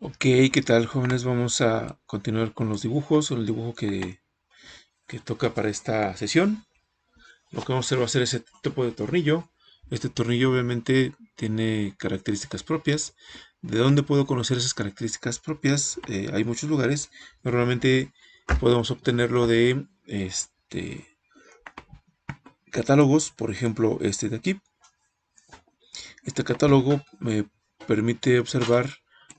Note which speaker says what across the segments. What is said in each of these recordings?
Speaker 1: Ok, ¿qué tal, jóvenes? Vamos a continuar con los dibujos, o el dibujo que toca para esta sesión. Lo que vamos a hacer va a ser ese tipo de tornillo. Este tornillo obviamente tiene características propias. ¿De dónde puedo conocer esas características propias? Hay muchos lugares. Normalmente podemos obtenerlo de catálogos, por ejemplo, este de aquí. Este catálogo me permite observar,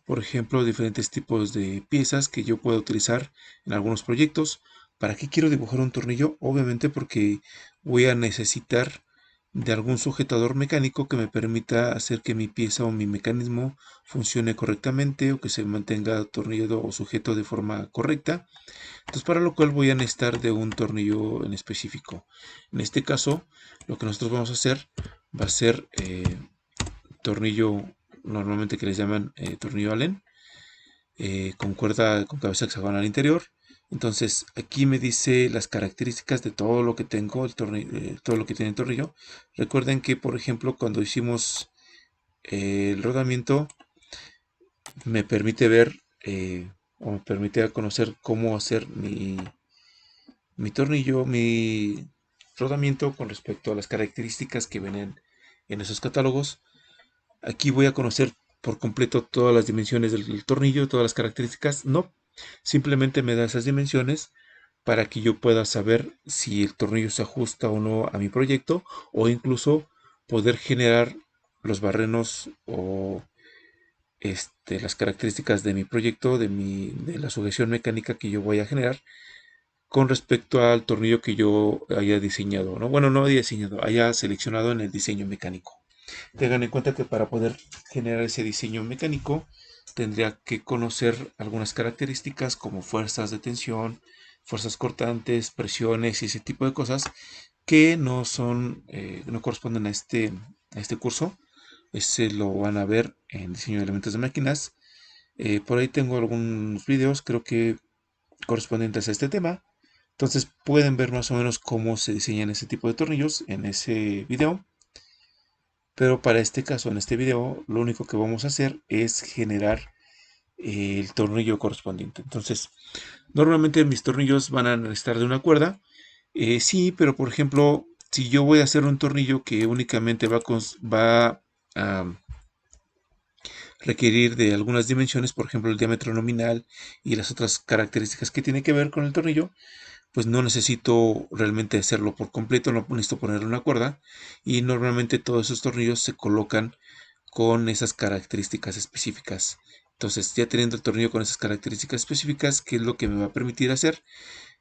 Speaker 1: por ejemplo, diferentes tipos de piezas que yo puedo utilizar en algunos proyectos. ¿Para qué quiero dibujar un tornillo? Obviamente porque voy a necesitar de algún sujetador mecánico que me permita hacer que mi pieza o mi mecanismo funcione correctamente o que se mantenga atornillado o sujeto de forma correcta. Entonces, para lo cual voy a necesitar de un tornillo en específico. En este caso, lo que nosotros vamos a hacer va a ser tornillo normalmente que les llaman tornillo Allen, con cuerda con cabeza hexagonal interior. Entonces aquí me dice las características de todo lo que tengo, todo lo que tiene el tornillo. Recuerden que, por ejemplo, cuando hicimos el rodamiento, me permite ver o me permite conocer cómo hacer mi tornillo, mi rodamiento con respecto a las características que vienen en esos catálogos. Aquí voy a conocer por completo todas las dimensiones del tornillo, todas las características. No, simplemente me da esas dimensiones para que yo pueda saber si el tornillo se ajusta o no a mi proyecto, o incluso poder generar los barrenos o las características de mi proyecto, de la sujeción mecánica que yo voy a generar con respecto al tornillo que yo haya diseñado, ¿no? Bueno, no haya diseñado, haya seleccionado en el diseño mecánico. Tengan en cuenta que para poder generar ese diseño mecánico tendría que conocer algunas características como fuerzas de tensión, fuerzas cortantes, presiones y ese tipo de cosas que no son, no corresponden a este curso. Ese lo van a ver en diseño de elementos de máquinas. Por ahí tengo algunos videos, creo que correspondientes a este tema. Entonces pueden ver más o menos cómo se diseñan ese tipo de tornillos en ese video. Pero para este caso, en este video, lo único que vamos a hacer es generar el tornillo correspondiente. Entonces, normalmente mis tornillos van a necesitar de una cuerda. Sí, pero por ejemplo, si yo voy a hacer un tornillo que únicamente va a requerir de algunas dimensiones, por ejemplo, el diámetro nominal y las otras características que tiene que ver con el tornillo, pues no necesito realmente hacerlo por completo, no necesito ponerle una cuerda, y normalmente todos esos tornillos se colocan con esas características específicas. Entonces, ya teniendo el tornillo con esas características específicas, ¿qué es lo que me va a permitir hacer?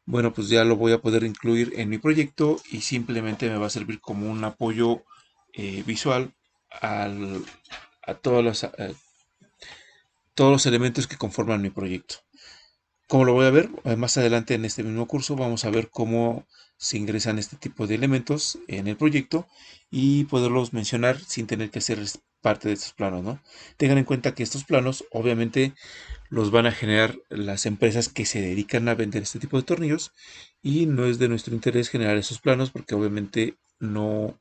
Speaker 1: Bueno, pues ya lo voy a poder incluir en mi proyecto y simplemente me va a servir como un apoyo visual al- a todos los elementos que conforman mi proyecto. Como lo voy a ver más adelante en este mismo curso, vamos a ver cómo se ingresan este tipo de elementos en el proyecto y poderlos mencionar sin tener que hacer parte de estos planos, ¿no? Tengan en cuenta que estos planos obviamente los van a generar las empresas que se dedican a vender este tipo de tornillos, y no es de nuestro interés generar esos planos porque obviamente no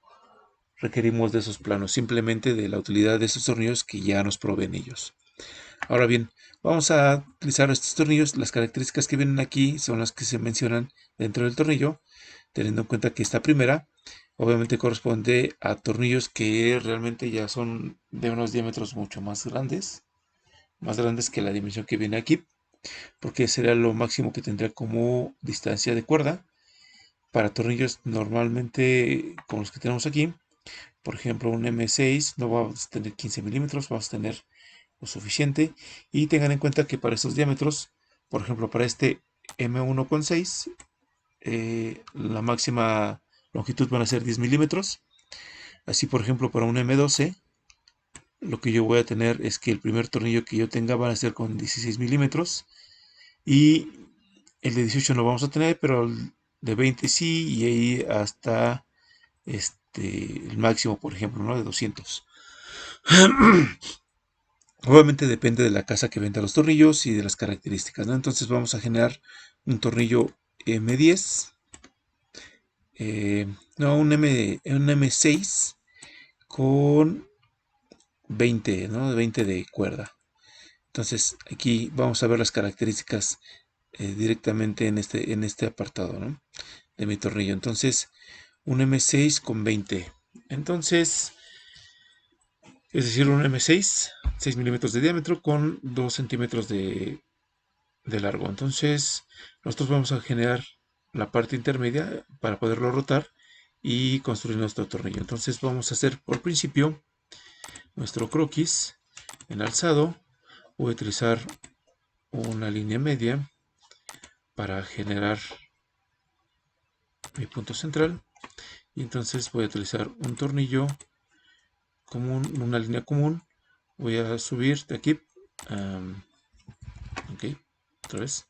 Speaker 1: requerimos de esos planos, simplemente de la utilidad de esos tornillos que ya nos proveen ellos. Ahora bien, vamos a utilizar estos tornillos. Las características que vienen aquí son las que se mencionan dentro del tornillo, teniendo en cuenta que esta primera obviamente corresponde a tornillos que realmente ya son de unos diámetros mucho más grandes que la dimensión que viene aquí, porque sería lo máximo que tendría como distancia de cuerda. Para tornillos normalmente como los que tenemos aquí, por ejemplo un M6, no vamos a tener 15 milímetros, vamos a tener lo suficiente. Y tengan en cuenta que para estos diámetros, por ejemplo para este M1,6, la máxima longitud van a ser 10 milímetros. Así, por ejemplo, para un M12, lo que yo voy a tener es que el primer tornillo que yo tenga va a ser con 16 milímetros, y el de 18 no vamos a tener, pero el de 20 sí, y ahí hasta el máximo, por ejemplo, ¿no? De 200. Obviamente depende de la casa que venda los tornillos y de las características, ¿no? Entonces vamos a generar un tornillo M10, no, un M6 con 20, ¿no? 20 de cuerda. Entonces aquí vamos a ver las características directamente en este apartado, ¿no?, de mi tornillo. Entonces un M6 con 20. Entonces, es decir, un M6, 6 milímetros de diámetro con 2 centímetros de largo. Entonces, nosotros vamos a generar la parte intermedia para poderlo rotar y construir nuestro tornillo. Entonces, vamos a hacer por principio nuestro croquis en alzado. Voy a utilizar una línea media para generar mi punto central. Y entonces voy a utilizar un tornillo común, una línea común. Voy a subir de aquí. Ok, otra vez.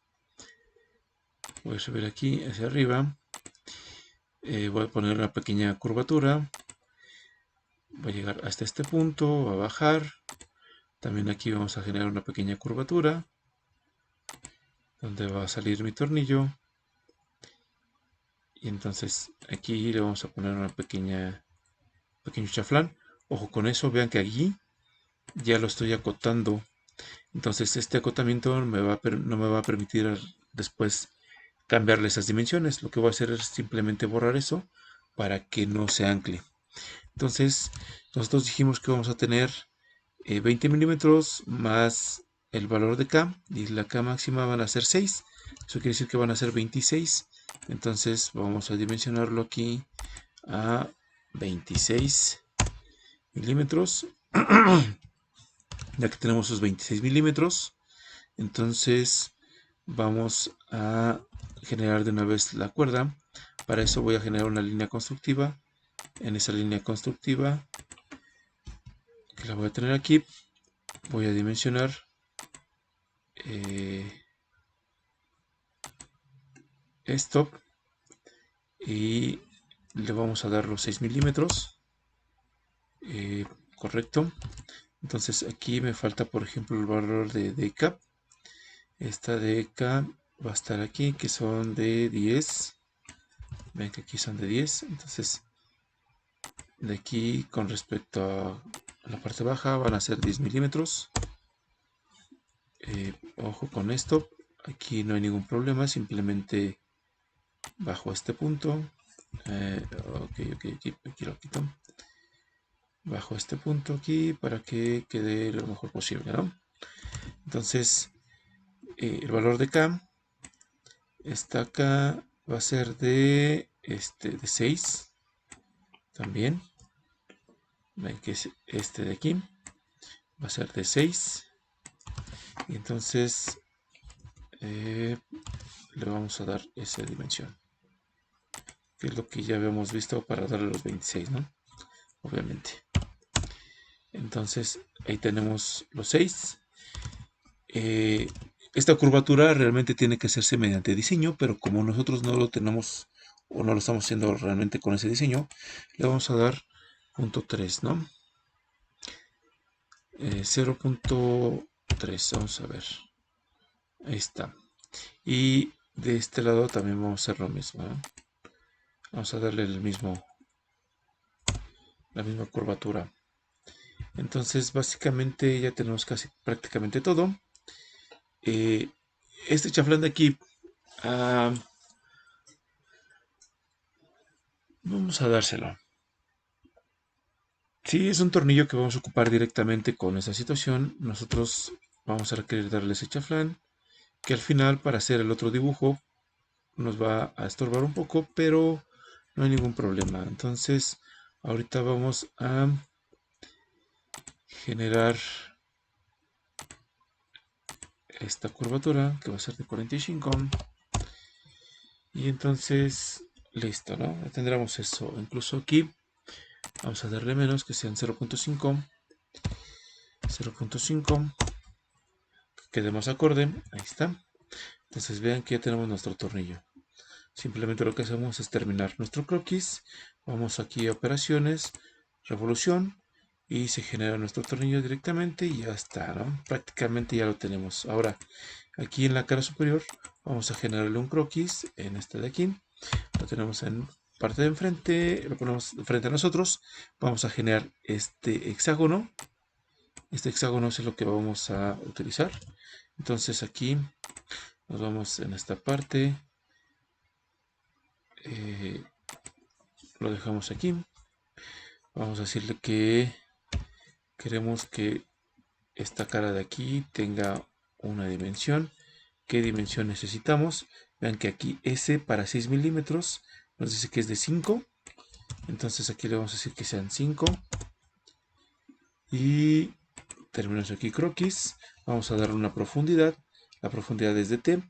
Speaker 1: Voy a subir aquí hacia arriba. Voy a poner una pequeña curvatura. Voy a llegar hasta este punto, a bajar. También aquí vamos a generar una pequeña curvatura, donde va a salir mi tornillo. Y entonces aquí le vamos a poner una pequeño chaflán. Ojo con eso, vean que aquí ya lo estoy acotando. Entonces este acotamiento no me va a permitir después cambiarle esas dimensiones. Lo que voy a hacer es simplemente borrar eso para que no se ancle. Entonces nosotros dijimos que vamos a tener 20 milímetros más el valor de K, y la K máxima van a ser 6. Eso quiere decir que van a ser 26. Entonces vamos a dimensionarlo aquí a 26 milímetros. Ya que tenemos esos 26 milímetros, entonces vamos a generar de una vez la cuerda. Para eso voy a generar una línea constructiva. En esa línea constructiva, que la voy a tener aquí, voy a dimensionar esto y le vamos a dar los 6 milímetros. Correcto. Entonces aquí me falta, por ejemplo, el valor de DK. Esta DK va a estar aquí, que son de 10. Ven que aquí son de 10. Entonces de aquí con respecto a la parte baja van a ser 10 milímetros. Ojo con esto. Aquí no hay ningún problema. Simplemente bajo este punto. Ok, aquí lo quito. Bajo este punto aquí para que quede lo mejor posible, ¿no? Entonces el valor de K está acá, va a ser de 6 también. Ven que es este de aquí va a ser de 6, y entonces le vamos a dar esa dimensión, que es lo que ya habíamos visto para darle los 26, ¿no? Obviamente. Entonces ahí tenemos los 6. Esta curvatura realmente tiene que hacerse mediante diseño, pero como nosotros no lo tenemos o no lo estamos haciendo realmente con ese diseño, le vamos a dar 0.3, ¿no? 0.3, vamos a ver. Ahí está. Y de este lado también vamos a hacer lo mismo, ¿no? Vamos a darle la misma curvatura. Entonces básicamente ya tenemos casi prácticamente todo. Este chaflán de aquí, vamos a dárselo. Si es un tornillo que vamos a ocupar directamente con esta situación, nosotros vamos a requerir darle ese chaflán, que al final para hacer el otro dibujo nos va a estorbar un poco, pero no hay ningún problema. Entonces ahorita vamos a generar esta curvatura que va a ser de 45, y entonces listo, ¿no? Ya tendremos eso. Incluso aquí vamos a darle menos, que sean 0.5, que quedemos acorde. Ahí está. Entonces vean que ya tenemos nuestro tornillo. Simplemente lo que hacemos es terminar nuestro croquis. Vamos aquí a operaciones, revolución, y se genera nuestro tornillo directamente y ya está, ¿no? Prácticamente ya lo tenemos. Ahora, aquí en la cara superior vamos a generarle un croquis en este de aquí. Lo tenemos en parte de enfrente, lo ponemos frente a nosotros. Vamos a generar este hexágono Este hexágono es lo que vamos a utilizar. Entonces aquí nos vamos en esta parte, lo dejamos aquí. Vamos a decirle que queremos que esta cara de aquí tenga una dimensión. ¿Qué dimensión necesitamos? Vean que aquí S para 6 milímetros nos dice que es de 5. Entonces aquí le vamos a decir que sean 5. Y terminamos aquí croquis. Vamos a darle una profundidad. La profundidad es de T,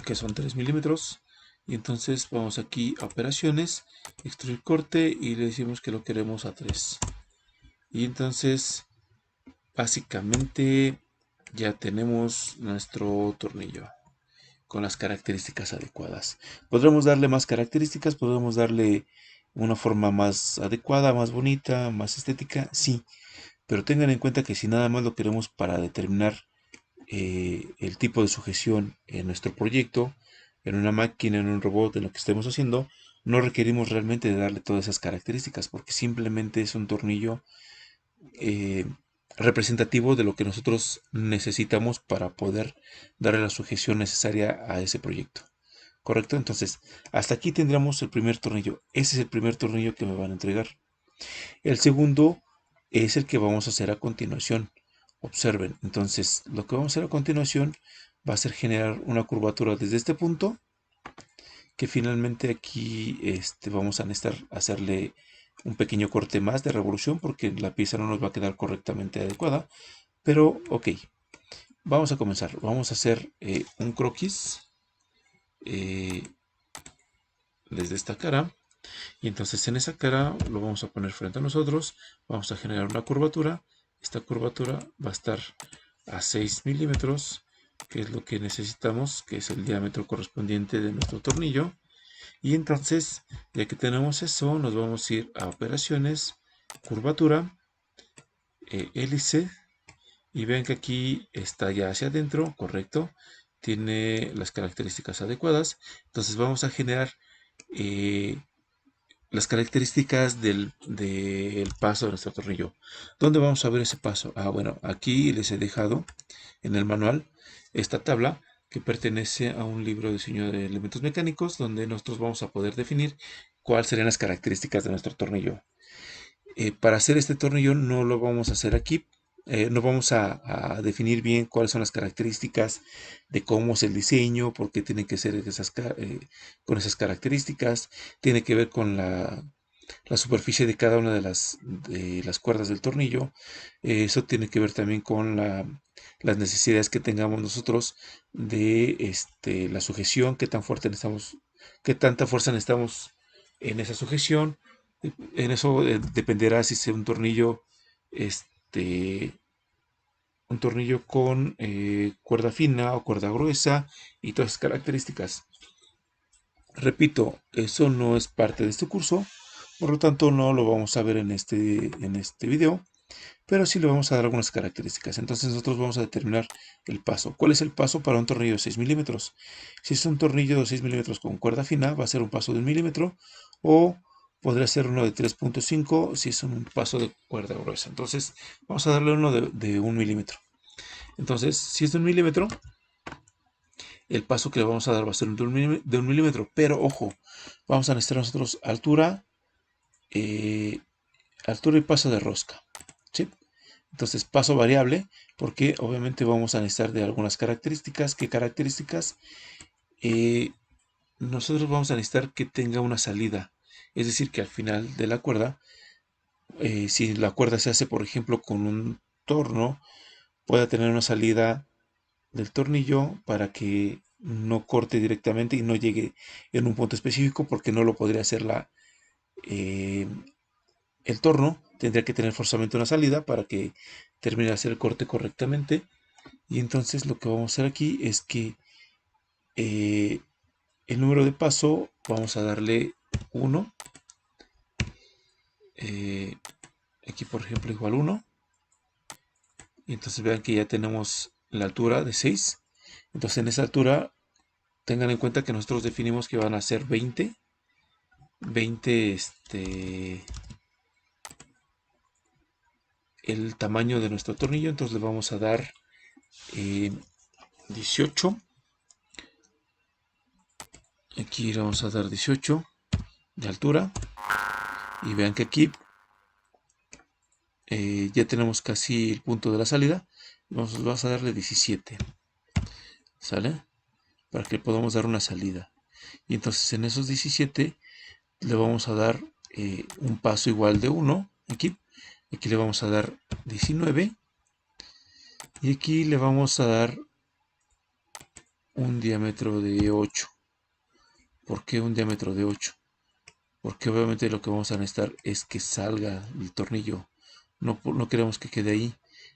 Speaker 1: que son 3 milímetros. Y entonces vamos aquí a operaciones, extruir corte y le decimos que lo queremos a 3. Y entonces básicamente ya tenemos nuestro tornillo con las características adecuadas. Podremos darle más características, podemos darle una forma más adecuada, más bonita, más estética, sí. Pero tengan en cuenta que si nada más lo queremos para determinar el tipo de sujeción en nuestro proyecto, en una máquina, en un robot, en lo que estemos haciendo, no requerimos realmente de darle todas esas características porque simplemente es un tornillo eh, representativo de lo que nosotros necesitamos para poder darle la sujeción necesaria a ese proyecto. ¿Correcto? Entonces, hasta aquí tendríamos el primer tornillo. Ese es el primer tornillo que me van a entregar. El segundo es el que vamos a hacer a continuación. Observen, entonces lo que vamos a hacer a continuación va a ser generar una curvatura desde este punto, que finalmente aquí vamos a necesitar hacerle un pequeño corte más de revolución porque la pieza no nos va a quedar correctamente adecuada. Pero ok, vamos a comenzar. Vamos a hacer un croquis eh, desde esta cara. Y entonces en esa cara lo vamos a poner frente a nosotros. Vamos a generar una curvatura. Esta curvatura va a estar a 6 milímetros, que es lo que necesitamos, que es el diámetro correspondiente de nuestro tornillo. Y entonces, ya que tenemos eso, nos vamos a ir a operaciones, curvatura, hélice. Y ven que aquí está ya hacia adentro, correcto. Tiene las características adecuadas. Entonces vamos a generar las características del paso de nuestro tornillo. ¿Dónde vamos a ver ese paso? Bueno, aquí les he dejado en el manual esta tabla que pertenece a un libro de diseño de elementos mecánicos donde nosotros vamos a poder definir cuáles serían las características de nuestro tornillo. Para hacer este tornillo no lo vamos a hacer aquí. No vamos a definir bien cuáles son las características de cómo es el diseño, por qué tiene que ser con esas características. Tiene que ver con la superficie de cada una de las cuerdas del tornillo. Eso tiene que ver también con las necesidades que tengamos nosotros de la sujeción, qué tan fuerte necesitamos, qué tanta fuerza necesitamos en esa sujeción. En eso dependerá si sea este, un tornillo con cuerda fina o cuerda gruesa y todas esas características. Repito, eso no es parte de este curso, por lo tanto no lo vamos a ver en este video, pero sí le vamos a dar algunas características. Entonces nosotros vamos a determinar el paso. ¿Cuál es el paso para un tornillo de 6 milímetros? Si es un tornillo de 6 milímetros con cuerda fina, va a ser un paso de 1 milímetro, o podría ser uno de 3.5 si es un paso de cuerda gruesa. Entonces vamos a darle uno de 1 milímetro. Entonces, si es de 1 milímetro, el paso que le vamos a dar va a ser de 1 milímetro, pero ojo, vamos a necesitar nosotros altura, altura y paso de rosca, ¿sí? Entonces paso variable, porque obviamente vamos a necesitar de algunas características. ¿Qué características? Eh, Nosotros vamos a necesitar que tenga una salida, es decir, que al final de la cuerda, si la cuerda se hace por ejemplo con un torno, pueda tener una salida del tornillo para que no corte directamente y no llegue en un punto específico porque no lo podría hacer eh, el torno. Tendría que tener forzosamente una salida para que termine de hacer el corte correctamente. Y entonces lo que vamos a hacer aquí es que eh, el número de paso vamos a darle 1. Aquí por ejemplo igual 1. Y entonces vean que ya tenemos la altura de 6. Entonces en esa altura tengan en cuenta que nosotros definimos que van a ser 20 20 el tamaño de nuestro tornillo, entonces le vamos a dar 18. Aquí le vamos a dar 18 de altura. Y vean que aquí ya tenemos casi el punto de la salida. Vamos a darle 17. ¿Sale? Para que podamos dar una salida. Y entonces en esos 17 le vamos a dar un paso igual de 1. Aquí le vamos a dar 19. Y aquí le vamos a dar un diámetro de 8. ¿Por qué un diámetro de 8? Porque obviamente lo que vamos a necesitar es que salga el tornillo. No queremos que quede ahí.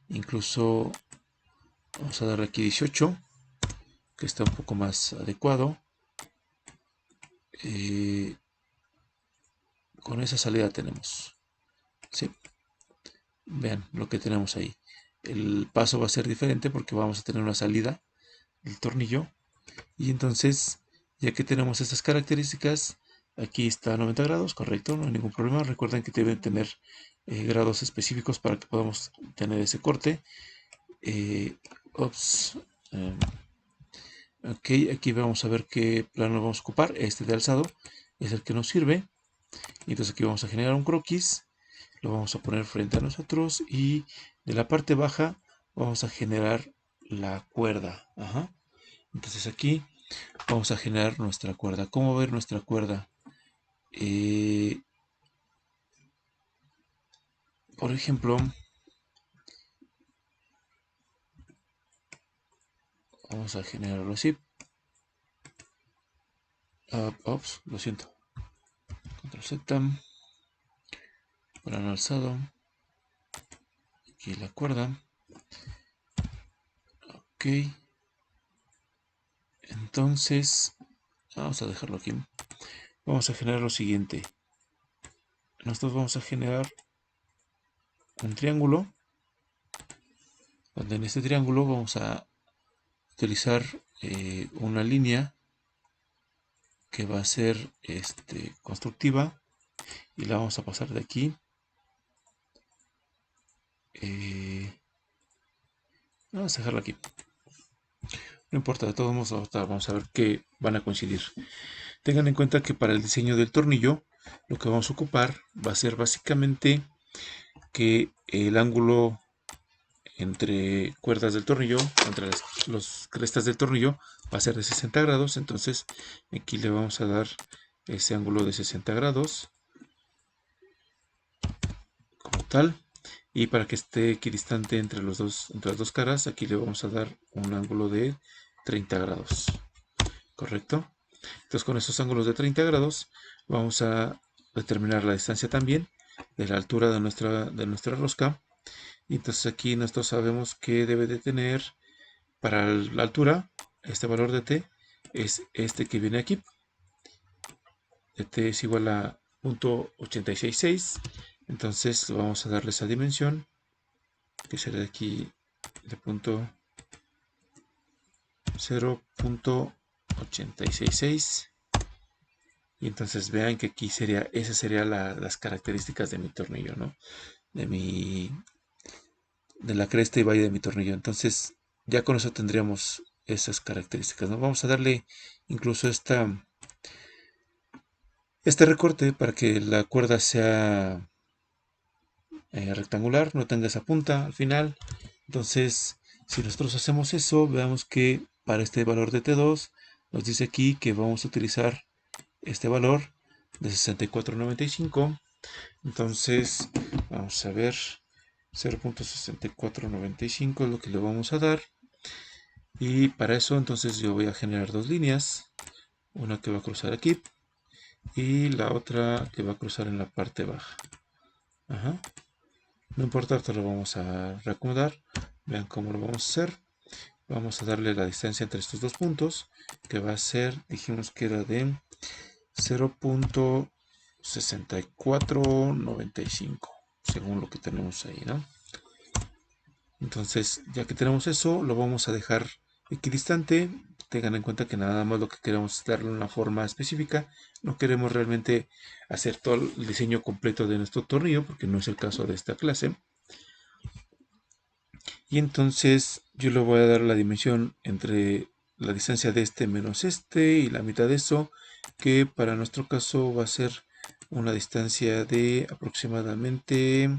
Speaker 1: Incluso vamos a darle aquí 18, que está un poco más adecuado. Con esa salida tenemos. ¿Sí? Vean lo que tenemos ahí. El paso va a ser diferente porque vamos a tener una salida del tornillo. Y entonces, ya que tenemos estas características, aquí está a 90 grados, correcto, no hay ningún problema. Recuerden que deben tener grados específicos para que podamos tener ese corte. Ops. Ok, aquí vamos a ver qué plano vamos a ocupar. Este de alzado es el que nos sirve. Y entonces aquí vamos a generar un croquis. Lo vamos a poner frente a nosotros. Y de la parte baja vamos a generar la cuerda. Ajá. Entonces aquí vamos a generar nuestra cuerda. ¿Cómo ver nuestra cuerda? Por ejemplo, vamos a generarlo así. Ops, lo siento. Control Z. Plano alzado. Aquí la cuerda. Ok. Entonces, vamos a dejarlo aquí. Vamos a generar lo siguiente. Nosotros vamos a generar un triángulo, donde en este triángulo vamos a utilizar una línea que va a ser constructiva y la vamos a pasar de aquí. Vamos a dejarla aquí. No importa, de todos modos vamos a ver que van a coincidir. Tengan en cuenta que para el diseño del tornillo lo que vamos a ocupar va a ser básicamente que el ángulo entre cuerdas del tornillo, entre las crestas del tornillo, va a ser de 60 grados. Entonces aquí le vamos a dar ese ángulo de 60 grados como tal. Y para que esté equidistante entre las dos caras, aquí le vamos a dar un ángulo de 30 grados. ¿Correcto? Entonces con esos ángulos de 30 grados vamos a determinar la distancia también de la altura de nuestra rosca. Y entonces aquí nosotros sabemos que debe de tener para la altura, este valor de t es este que viene aquí. De t es igual a 0.866. Entonces vamos a darle esa dimensión, que será de aquí de 0.866. Y entonces vean que aquí esas serían las características de mi tornillo, ¿no? De la cresta y valle de mi tornillo. Entonces ya con eso tendríamos esas características, ¿no? Vamos a darle incluso este recorte para que la cuerda sea rectangular, no tenga esa punta al final. Entonces, si nosotros hacemos eso, veamos que para este valor de T2 nos dice aquí que vamos a utilizar este valor de 64.95. Entonces, vamos a ver, 0.6495 es lo que le vamos a dar. Y para eso, entonces yo voy a generar dos líneas. Una que va a cruzar aquí y la otra que va a cruzar en la parte baja. Ajá. No importa, esto lo vamos a reacomodar. Vean cómo lo vamos a hacer. Vamos a darle la distancia entre estos dos puntos, que va a ser, dijimos que era de 0.6495, según lo que tenemos ahí, ¿no? Entonces, ya que tenemos eso, lo vamos a dejar equidistante. Tengan en cuenta que nada más lo que queremos es darle una forma específica. No queremos realmente hacer todo el diseño completo de nuestro tornillo, porque no es el caso de esta clase. Y entonces yo le voy a dar la dimensión entre la distancia de este menos este y la mitad de eso, que para nuestro caso va a ser una distancia de aproximadamente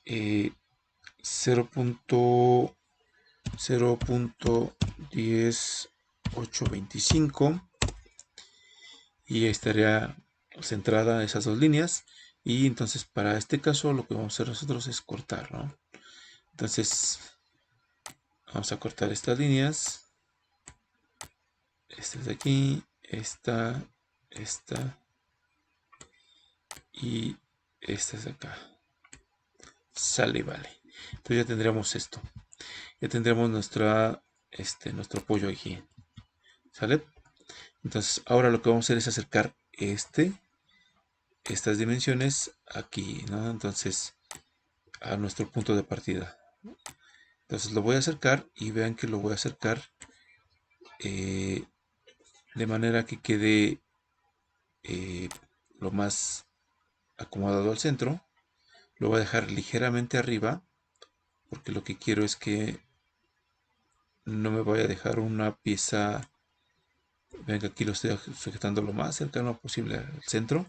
Speaker 1: 0.10825, y estaría centrada esas dos líneas. Y entonces para este caso lo que vamos a hacer nosotros es cortar, ¿no? Entonces vamos a cortar estas líneas. Esta es de aquí, esta y esta es de acá. Sale y vale. Entonces ya tendremos esto. Ya tendremos nuestro pollo aquí. ¿Sale? Entonces ahora lo que vamos a hacer es acercar estas dimensiones aquí, ¿no? Entonces a nuestro punto de partida. Entonces lo voy a acercar y vean que lo voy a acercar eh, de manera que quede eh, lo más acomodado al centro. Lo voy a dejar ligeramente arriba porque lo que quiero es que no me vaya a dejar una pieza. Ven que aquí lo estoy sujetando lo más cercano posible al centro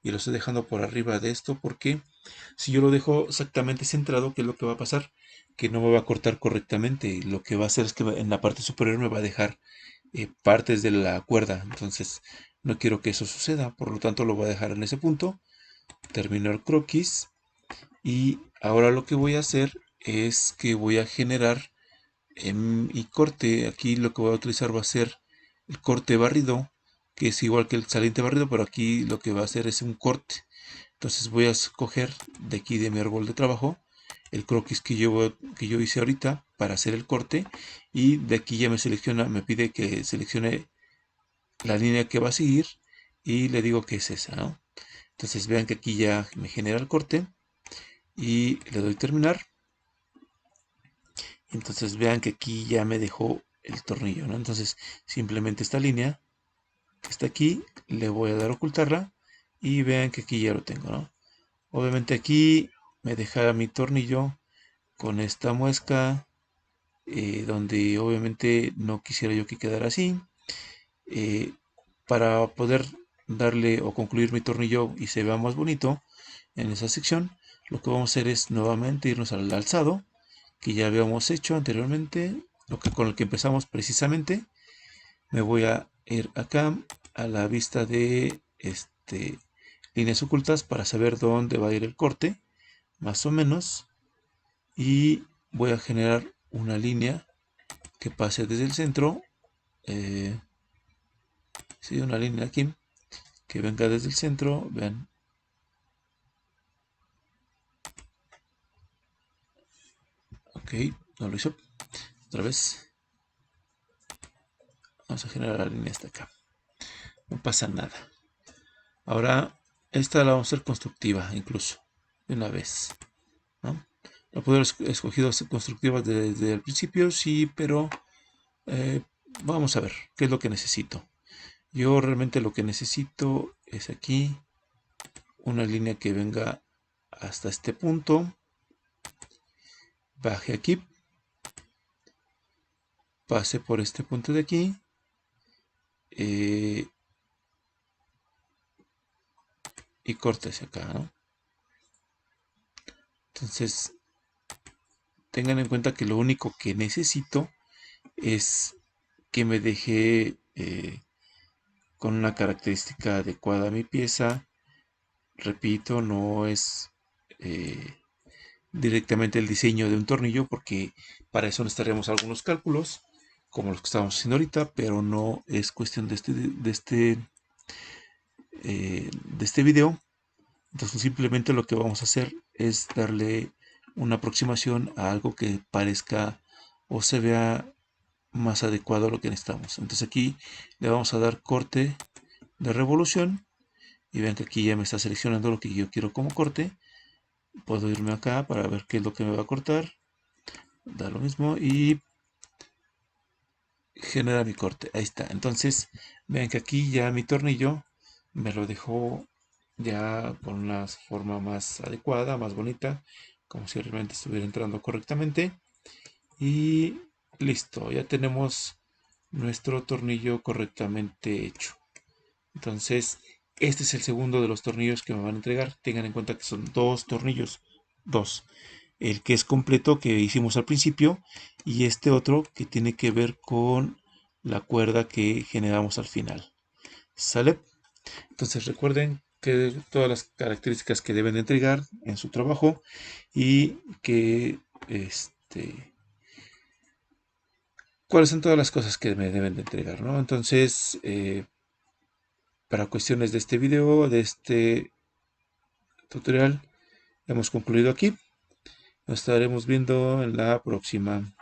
Speaker 1: y lo estoy dejando por arriba de esto, porque si yo lo dejo exactamente centrado, ¿qué es lo que va a pasar? Que no me va a cortar correctamente, y lo que va a hacer es que en la parte superior me va a dejar partes de la cuerda. Entonces no quiero que eso suceda, por lo tanto lo voy a dejar en ese punto. Termino el croquis y ahora lo que voy a hacer es que voy a generar y corte. Aquí lo que voy a utilizar va a ser el corte barrido, que es igual que el saliente barrido, pero aquí lo que va a hacer es un corte. Entonces voy a escoger de aquí de mi árbol de trabajo el croquis que yo hice ahorita para hacer el corte, y de aquí ya me pide que seleccione la línea que va a seguir y le digo que es esa, ¿no? Entonces vean que aquí ya me genera el corte y le doy terminar. Entonces vean que aquí ya me dejó el tornillo, ¿no? Entonces simplemente esta línea que está aquí le voy a dar a ocultarla y vean que aquí ya lo tengo, ¿no? Obviamente aquí me deja mi tornillo con esta muesca, donde obviamente no quisiera yo que quedara así. Eh, para poder darle o concluir mi tornillo y se vea más bonito en esa sección, lo que vamos a hacer es nuevamente irnos al alzado que ya habíamos hecho anteriormente, con el que empezamos precisamente. Me voy a ir acá a la vista de líneas ocultas para saber dónde va a ir el corte, más o menos, y voy a generar una línea que pase desde el centro. Sí, una línea aquí que venga desde el centro. Vean, ok, no lo hizo. Otra vez vamos a generar la línea hasta acá, no pasa nada. Ahora esta la vamos a hacer constructiva incluso de una vez, ¿no? La puedo haber escogido constructivas desde el principio, sí, pero eh, vamos a ver qué es lo que necesito. Yo realmente lo que necesito es aquí una línea que venga hasta este punto, baje aquí, pase por este punto de aquí, eh, y corte hacia acá, ¿no? Entonces tengan en cuenta que lo único que necesito es que me deje con una característica adecuada a mi pieza. Repito, no es eh, directamente el diseño de un tornillo, porque para eso necesitaríamos algunos cálculos como los que estamos haciendo ahorita, pero no es cuestión de este video. Entonces simplemente lo que vamos a hacer es darle una aproximación a algo que parezca o se vea más adecuado a lo que necesitamos. Entonces aquí le vamos a dar corte de revolución y vean que aquí ya me está seleccionando lo que yo quiero como corte. Puedo irme acá para ver qué es lo que me va a cortar, da lo mismo y genera mi corte. Ahí está. Entonces vean que aquí ya mi tornillo me lo dejó ya con una forma más adecuada, más bonita, como si realmente estuviera entrando correctamente. Y listo, ya tenemos nuestro tornillo correctamente hecho. Entonces, este es el segundo de los tornillos que me van a entregar. Tengan en cuenta que son dos tornillos, dos. El que es completo que hicimos al principio y este otro que tiene que ver con la cuerda que generamos al final. ¿Sale? Entonces recuerden que todas las características que deben de entregar en su trabajo y que cuáles son todas las cosas que me deben de entregar, ¿no? Entonces, para cuestiones de este video, de este tutorial, hemos concluido aquí. Nos estaremos viendo en la próxima.